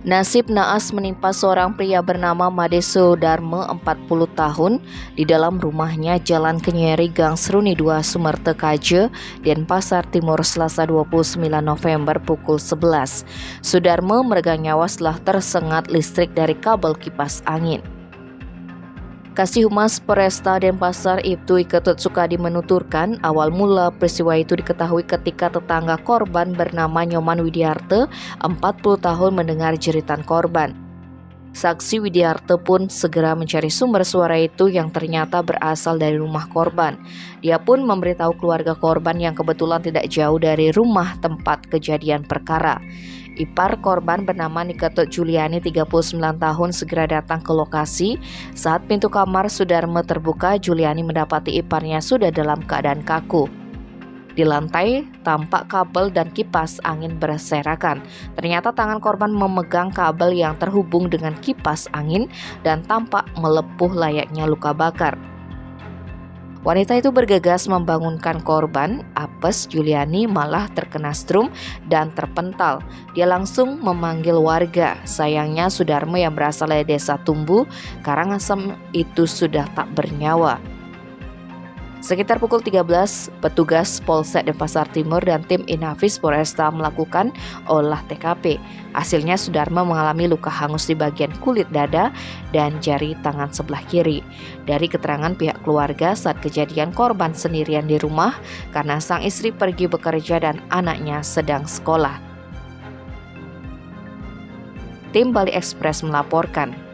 Nasib naas menimpa seorang pria bernama Made Sudarme 40 tahun di dalam rumahnya Jalan Kenyeri Gang Seruni 2 Sumerte Kaje, Denpasar Timur, Selasa 29 November pukul 11. Sudarme meregang nyawa setelah tersengat listrik dari kabel kipas angin. Kasih Humas Polresta Denpasar Ibtu Ketut Sukadi menuturkan awal mula peristiwa itu diketahui ketika tetangga korban bernama Nyoman Widiarte 40 tahun mendengar jeritan korban. Saksi Widiarte pun segera mencari sumber suara itu yang ternyata berasal dari rumah korban. Dia pun memberitahu keluarga korban yang kebetulan tidak jauh dari rumah tempat kejadian perkara. Ipar korban bernama Niketot Juliani 39 tahun segera datang ke lokasi. Saat pintu kamar Sudarme terbuka, Juliani mendapati iparnya sudah dalam keadaan kaku. Di lantai tampak kabel dan kipas angin berserakan. Ternyata tangan korban memegang kabel yang terhubung dengan kipas angin dan tampak melepuh layaknya luka bakar. Wanita itu bergegas membangunkan korban. Apes Juliani malah terkena strum dan terpental. Dia langsung memanggil warga. Sayangnya Sudarme yang berasal dari desa Tumbu, Karangasem itu sudah tak bernyawa. Sekitar pukul 13, petugas Polsek Denpasar Timur dan tim Inafis Polresta melakukan olah TKP. Hasilnya Sudarme mengalami luka hangus di bagian kulit dada dan jari tangan sebelah kiri. Dari keterangan pihak keluarga, saat kejadian korban sendirian di rumah karena sang istri pergi bekerja dan anaknya sedang sekolah. Tim Bali Express melaporkan.